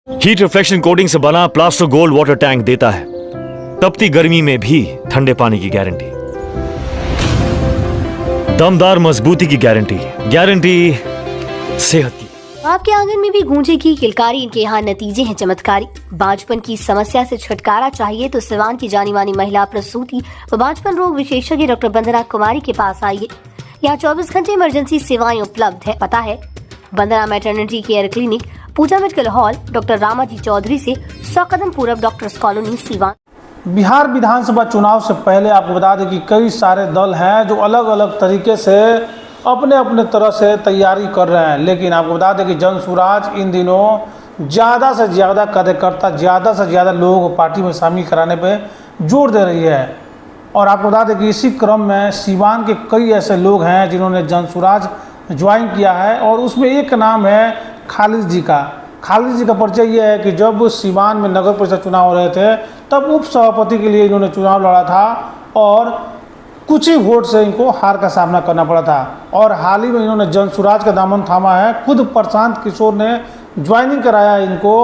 Heat reflection coating से बना plaster gold water tank देता है तपती गर्मी में भी ठंडे पानी की गारंटी, दमदार मजबूती की गारंटी, गारंटी सेहत की। आपके आंगन में भी गूंजेगी किलकारी, इनके यहाँ नतीजे हैं चमत्कारी। बांझपन की समस्या से छुटकारा चाहिए तो सिवान की जानी मानी महिला प्रसूति व बांझपन रोग विशेषज्ञ डॉक्टर वंदना कुमारी के पास आइए। यहाँ 24 घंटे इमरजेंसी सेवाएं उपलब्ध है। पता है Vandana maternity care clinic, Puja medical hall, doctor Ramaji Chaudhary से 100 कदम पूर्व, डॉक्टर्स कॉलोनी, सीवान। बिहार विधानसभा चुनाव से पहले आपको बता दें कि कई सारे दल हैं जो अलग अलग तरीके से अपने अपने तरह से तैयारी कर रहे हैं, लेकिन आपको बता दें कि जन स्वराज इन दिनों ज़्यादा से ज़्यादा कार्यकर्ता, ज़्यादा से ज़्यादा लोगों को पार्टी में शामिल कराने पे जोर दे रही है। और आपको बता दें कि इसी क्रम में सीवान के कई ऐसे लोग हैं जिन्होंने जन स्वराज ज्वाइन किया है, और उसमें एक नाम है खालिद जी का। खालिद जी का परिचय ये है कि जब सीवान में नगर परिषद चुनाव हो रहे थे तब उप सभापति के लिए इन्होंने चुनाव लड़ा था और कुछ ही वोट से इनको हार का सामना करना पड़ा था। और हाल ही में इन्होंने जन स्वराज का दामन थामा है। खुद प्रशांत किशोर ने ज्वाइनिंग कराया इनको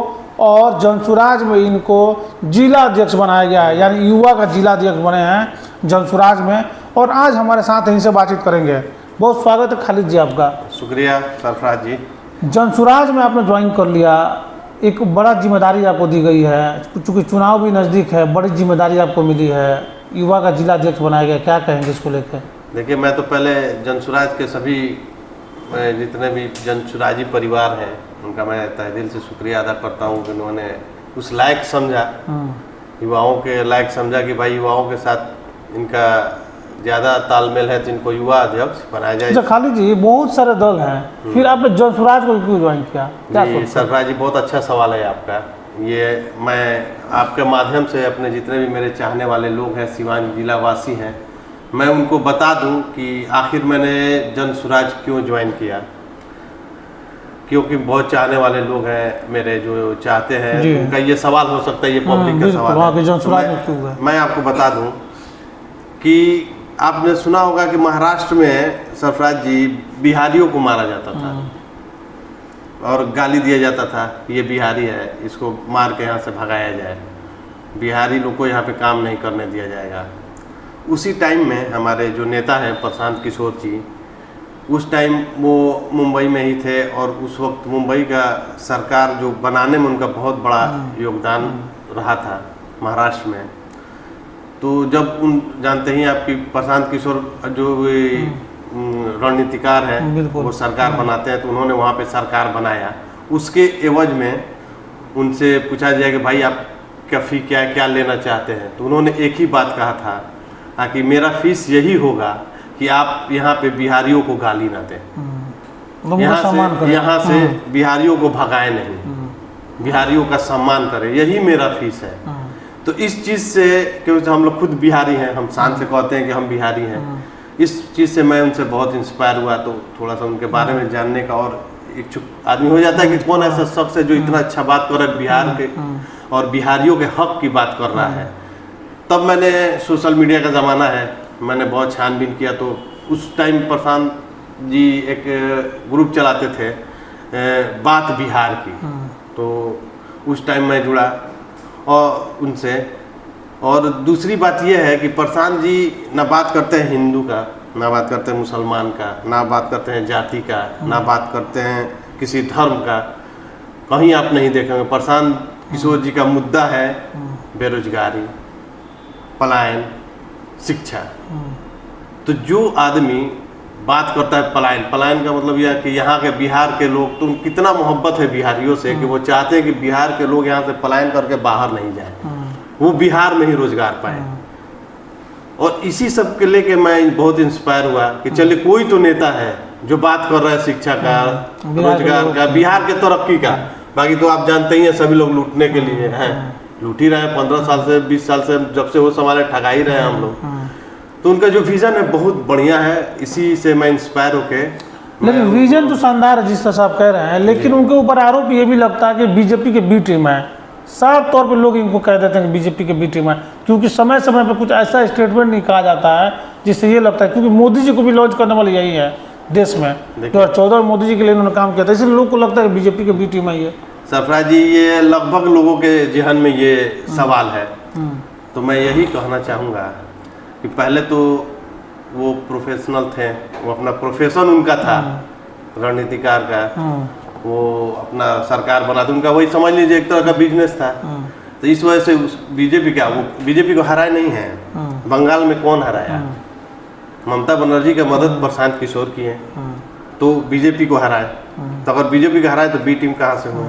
और जन स्वराज में इनको जिला अध्यक्ष बनाया गया है, यानी युवा का जिला अध्यक्ष बने हैं जन स्वराज में। और आज हमारे साथ इनसे बातचीत करेंगे। बहुत स्वागत है खालिद जी आपका। शुक्रिया सरफराज जी। जन स्वराज में आपने ज्वाइन कर लिया, एक बड़ा जिम्मेदारी आपको दी गई है, चूँकि चुनाव भी नज़दीक है, बड़ी जिम्मेदारी आपको मिली है, युवा का जिला अध्यक्ष बनाया गया, क्या कहेंगे इसको लेकर? देखिए, मैं तो पहले जन स्वराज के सभी जितने भी जन स्वराजी परिवार हैं उनका मैं तहे दिल से शुक्रिया अदा करता हूँ कि उन्होंने उस लायक समझा, युवाओं के लायक समझा कि भाई युवाओं के साथ इनका ज़्यादा तालमेल है तो इनको युवा अध्यक्ष बनाया जाए। अच्छा खालिद जी, बहुत सारे दल हैं, फिर आपने जन स्वराज को क्यों ज्वाइन किया? जी सरफराज जी, बहुत अच्छा सवाल है आपका। ये मैं आपके माध्यम से अपने जितने भी मेरे चाहने वाले लोग हैं, सीवान जिला वासी हैं, मैं उनको बता दूं कि आखिर मैंने जन स्वराज क्यों ज्वाइन किया। क्योंकि बहुत चाहने वाले लोग हैं मेरे जो चाहते हैं, उनका ये सवाल हो सकता है, ये पब्लिक का सवाल है। तो मैं आपको बता दूं कि आपने सुना होगा कि महाराष्ट्र में सरफराज जी बिहारियों को मारा जाता था और गाली दिया जाता था, ये बिहारी है, इसको मार के यहाँ से भगाया जाए, बिहारी लोग को यहाँ पे काम नहीं करने दिया जाएगा। उसी टाइम में हमारे जो नेता हैं प्रशांत किशोर जी, उस टाइम वो मुंबई में ही थे और उस वक्त मुंबई का सरकार जो बनाने में उनका बहुत बड़ा योगदान रहा था महाराष्ट्र में। तो जब उन जानते ही आपकी प्रशांत किशोर जो रणनीतिकार हैं वो सरकार बनाते हैं, तो उन्होंने वहाँ पे सरकार बनाया। उसके एवज में उनसे पूछा जाए कि भाई आप क्या फी क्या लेना चाहते हैं, तो उन्होंने एक ही बात कहा था कि मेरा फीस यही होगा कि आप यहाँ पे बिहारियों को गाली ना दें, यहाँ से बिहारियों को भगाए नहीं, बिहारियों का सम्मान करें, यही मेरा फीस है। तो इस चीज़ से, क्योंकि हम लोग खुद बिहारी हैं, हम शान से कहते हैं कि हम बिहारी हैं, इस चीज़ से मैं उनसे बहुत इंस्पायर हुआ। तो थोड़ा सा उनके बारे में जानने का और इच्छुक आदमी हो जाता है कि कौन ऐसा शख्स है जो इतना अच्छा बात कर रहा है बिहार के और बिहारियों के हक की बात कर रहा है। तब मैंने, सोशल मीडिया का ज़माना है, मैंने बहुत छानबीन किया। तो उस टाइम प्रशांत जी एक ग्रुप चलाते थे बात बिहार की, तो उस टाइम मैं जुड़ा और उनसे। और दूसरी बात यह है कि प्रशांत जी ना बात करते हैं हिंदू का, ना बात करते हैं मुसलमान का, ना बात करते हैं जाति का, ना बात करते हैं किसी धर्म का। कहीं आप नहीं देखेंगे प्रशांत किशोर जी का मुद्दा है बेरोजगारी, पलायन, शिक्षा। तो जो आदमी बात करता है पलायन का मतलब यह कि यहाँ के बिहार के लोग, तो कितना मोहब्बत है बिहारियों से कि वो चाहते हैं कि बिहार के लोग यहाँ से पलायन करके बाहर नहीं जाए, वो बिहार में ही रोजगार पाए। और इसी सब के लेके मैं बहुत इंस्पायर हुआ कि चलिए कोई तो नेता है जो बात कर रहा है शिक्षा का, रोजगार का, बिहार के तरक्की का। बाकी तो आप जानते ही हैं सभी लोग लूटने के लिए हैं, लूट ही रहे हैं 15 साल से 20 साल से, जब से वो संभाले ठगा ही रहे हैं हम लोग। तो उनका जो विजन है बहुत बढ़िया है, इसी से मैं इंस्पायर होके। लेकिन विजन तो शानदार है जिस तरह से आप कह रहे हैं, लेकिन उनके ऊपर आरोप ये भी लगता है कि बीजेपी के बी टीम है। साफ तौर पे लोग इनको कह देते हैं कि बीजेपी के बी टीम है, क्योंकि समय समय पर कुछ ऐसा स्टेटमेंट नहीं कहा जाता है जिससे ये लगता है, क्योंकि मोदी जी को भी लॉन्च करने वाली यही है देश में। 2014 में मोदी जी के लिए इन्होंने काम किया था, इसलिए लोग को लगता है कि बीजेपी के बी टीम है ये। सरफराज जी, ये लगभग लोगों के जहन में ये सवाल है। तो मैं यही कहना चाहूँगा कि पहले तो वो प्रोफेशनल थे, वो अपना प्रोफेशन उनका था रणनीतिकार का, वो अपना सरकार बनाते, उनका वही समझ लीजिए एक तरह का बिजनेस था। तो इस वजह से बीजेपी क्या, वो बीजेपी को हराए नहीं है। बंगाल में कौन हराया? ममता बनर्जी का मदद प्रशांत किशोर की है, तो बीजेपी को हराए। तो अगर बीजेपी को हराए तो बी टीम कहाँ से हुआ?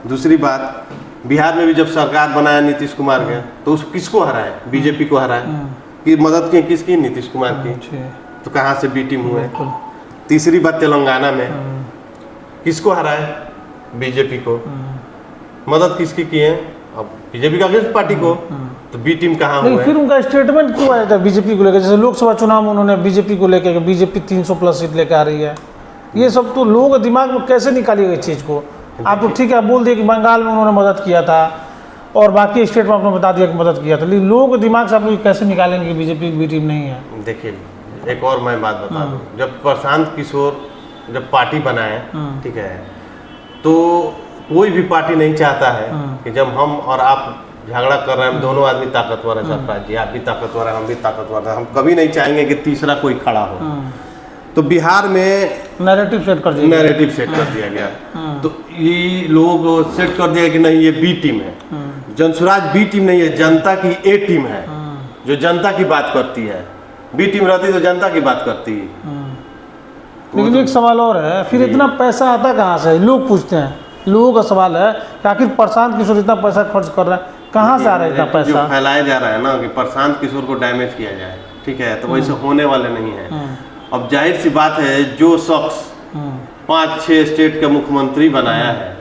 दूसरी बात, बिहार में भी जब सरकार बनाया नीतीश कुमार के, तो उस किसको हराए? बीजेपी को हराए। कि मदद की किसकी? नीतीश कुमार की। तो कहाँ से बी टीम हुए? तीसरी बात, तेलंगाना में किसको हराए? बीजेपी को। मदद किसकी की है? अब बीजेपी का अगेंस्ट पार्टी को। तो बी टीम कहाँ हुए? फिर उनका स्टेटमेंट क्यों आया था बीजेपी को लेकर? जैसे लोकसभा चुनाव में उन्होंने बीजेपी को लेकर, बीजेपी 300+ सीट लेकर आ रही है, ये सब तो लोगों के दिमाग में कैसे निकालिएगा इस चीज़ को? आप तो ठीक है, आप बोल दिए कि बंगाल में उन्होंने मदद किया था और बाकी स्टेट में आपने बता दिया कि मदद किया था, लेकिन लोगों के दिमाग से आप लोग कैसे निकालेंगे कि बीजेपी की बी टीम नहीं है? देखिए, एक और मैं बात बता दूं, जब प्रशांत किशोर जब पार्टी बनाए, ठीक है, तो कोई भी पार्टी नहीं चाहता है कि जब हम और आप झगड़ा कर रहे हैं, हम दोनों आदमी ताकतवर है, सरफराज जी आप भी ताकतवर है, हम भी ताकतवर है, हम कभी नहीं चाहेंगे कि तीसरा कोई खड़ा हो। तो बिहार में नैरेटिव सेट कर दिया गया। तो ये लोग सेट कर दिया कि नहीं, ये बी टीम है। जनसुराज बी टीम नहीं है, जनता की ए टीम है, जो जनता की बात करती है। बी टीम रहती तो जनता की बात करती। लेकिन एक सवाल और है, फिर इतना पैसा आता कहाँ से? लोग पूछते हैं, लोगों का सवाल है कि आखिर प्रशांत किशोर इतना पैसा खर्च कर रहा है, कहाँ से आ रहा है इतना पैसा? जो फैलाया जा रहा है ना कि प्रशांत किशोर को डैमेज किया जाए, ठीक है, तो वैसे होने वाले नहीं है। अब जाहिर सी बात है, जो शख्स 5-6 स्टेट का मुख्यमंत्री बनाया है,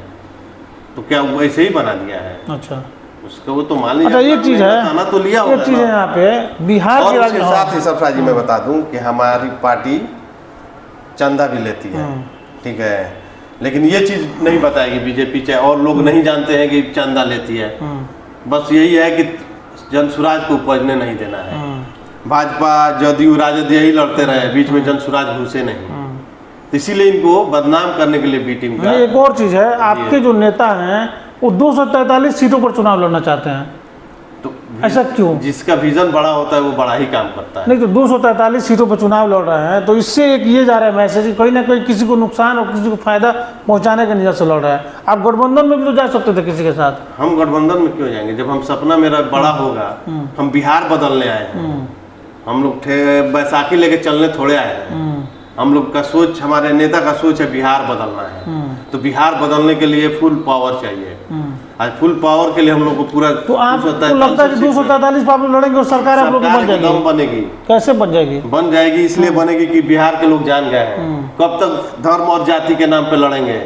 तो क्या वैसे ही बना दिया है? अच्छा, उसका वो तो मान लीजिए। अच्छा, एक चीज है, तो लिया एक चीज है यहाँ पे बिहार और के उसके साथ ही सरफराज जी मैं बता दूं कि हमारी पार्टी चंदा भी लेती है, ठीक है, लेकिन ये चीज नहीं बताएगी बीजेपी, चाहे और लोग नहीं जानते हैं कि चंदा लेती है। बस यही है कि जनसुराज को उपजने नहीं देना है। भाजपा, जदयू, राजद यही लड़ते रहे, बीच में जनसुराज घुसे नहीं, इसीलिए इनको बदनाम करने के लिए बी टीम का। एक और चीज है, आपके जो नेता हैं वो 243 सीटों पर चुनाव लड़ना चाहते हैं, तो ऐसा क्यों? जिसका विजन बड़ा होता है वो बड़ा ही काम करता है। नहीं तो 243 सीटों पर चुनाव लड़ रहे हैं, तो इससे एक ये जा रहा है मैसेज, कहीं ना कहीं किसी को नुकसान और किसी को फायदा पहुंचाने के नजर से लड़ रहा है। आप गठबंधन में भी तो जा सकते थे किसी के साथ। हम गठबंधन में क्यों जाएंगे जब हम सपना मेरा बड़ा होगा? हम बिहार बदलने आए हैं, हम लोग बैसाखी लेके चलने थोड़े आए हैं। हम लोग का सोच, हमारे नेता का सोच है बिहार बदलना है। तो बिहार बदलने के लिए फुल पावर चाहिए। आज फुल पावर के लिए हम लोग को पूरा, तो आपको लगता है कि 243 पर आप लोग लड़ेंगे और सरकार आप लोग को बन जाएगी? बनेगी। कैसे बन जाएगी? बन जाएगी इसलिए बनेगी कि बिहार के लोग जान गए हैं कब तक धर्म और जाति के नाम पे लड़ेंगे।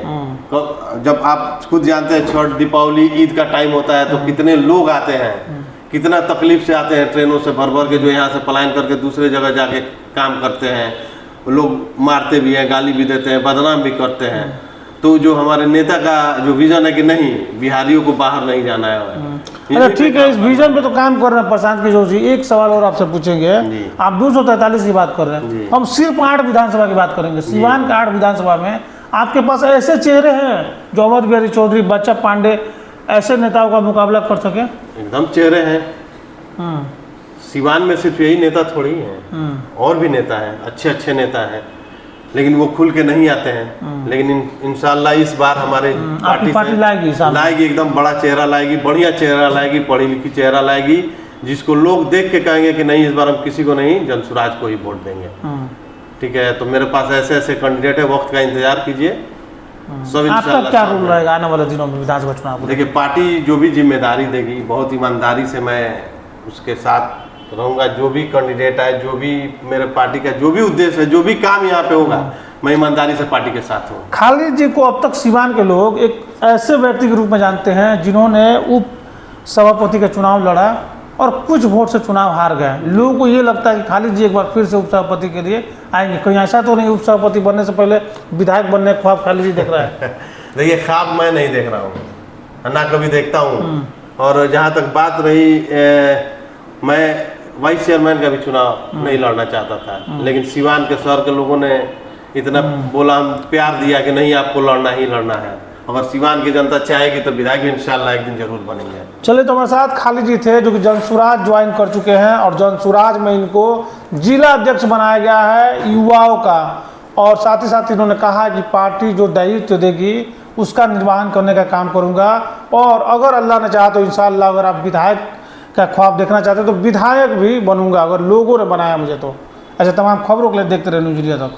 जब आप खुद जानते हैं, छठ, दीपावली, ईद का टाइम होता है तो कितने लोग आते हैं, कितना तकलीफ से आते हैं, ट्रेनों से भर भर के, जो यहाँ से पलायन करके दूसरे जगह जाके काम करते हैं। लोग मारते भी हैं, गाली भी देते हैं, बदनाम भी करते हैं। तो जो हमारे नेता का जो विजन है कि नहीं, बिहारियों को बाहर नहीं जाना है। अच्छा ठीक है, इस विजन पे तो काम कर रहे हैं प्रशांत किशोर जी। एक सवाल और आपसे पूछेंगे, आप 243 की बात कर रहे हैं, हम सिर्फ 8 विधानसभा की बात करेंगे। सीवान के 8 विधानसभा में आपके पास ऐसे चेहरे हैं जो अवध बिहारी चौधरी, बच्चा पांडे, ऐसे नेताओं का मुकाबला कर सके? एकदम चेहरे हैं। सीवान में सिर्फ यही नेता थोड़ी है, और भी नेता हैं, अच्छे अच्छे नेता हैं, लेकिन वो खुल के नहीं आते हैं। लेकिन इंशाल्लाह इस बार हमारे पार्टी लाएगी, एकदम बड़ा चेहरा लाएगी, बढ़िया चेहरा लाएगी, पढ़ी लिखी चेहरा लाएगी, जिसको लोग देख के कहेंगे कि नहीं, इस बार हम किसी को नहीं, जनसुराज को ही वोट देंगे। ठीक है, तो मेरे पास ऐसे ऐसे कैंडिडेट है, वक्त का इंतजार कीजिए। सब आपका क्या रोल रहेगा आने वाले दिनों में विधानसभा चुनाव? देखिए, पार्टी जो भी जिम्मेदारी देगी, बहुत ईमानदारी से मैं उसके साथ रहूंगा। जो भी कैंडिडेट है, जो भी मेरे पार्टी का जो भी उद्देश्य है, जो भी काम यहाँ पे होगा, मैं ईमानदारी से पार्टी के साथ हूँ। खालिद जी को अब तक सीवान के लोग एक ऐसे व्यक्ति के रूप में जानते हैं जिन्होंने उप सभापति का चुनाव लड़ा और कुछ वोट से चुनाव हार गए। लोगों को ये लगता है कि खालिद जी एक बार फिर से उप सभापति के लिए आएंगे। कहीं ऐसा तो नहीं उप सभापति बनने से पहले विधायक बनने का ख्वाब खालिद जी देख रहा है? देखिए, ख्वाब मैं नहीं देख रहा हूँ, ना कभी देखता हूँ। और जहाँ तक बात रही, मैं वाइस चेयरमैन का भी चुनाव नहीं लड़ना चाहता था, लेकिन सीवान के शहर के लोगों ने इतना बोला, हम प्यार दिया कि नहीं, आपको लड़ना ही लड़ना है। अगर सिवान की जनता चाहेगी तो विधायक भी इंशाल्लाह एक दिन जरूर बनेंगे। चलिए, तो हमारे साथ खालिद जी थे जो कि जनसुराज ज्वाइन कर चुके हैं और जनसुराज में इनको जिला अध्यक्ष बनाया गया है युवाओं का, और साथ ही साथ इन्होंने कहा कि पार्टी जो दायित्व देगी उसका निर्वहन करने का काम करूंगा, और अगर अल्लाह ने चाहा तो इंशाल्लाह अगर आप विधायक का ख्वाब देखना चाहते हैं तो विधायक भी बनूंगा अगर लोगों ने बनाया मुझे तो। ऐसे तमाम खबरों के लिए देखते रहे न्यूज़ इंडिया तक।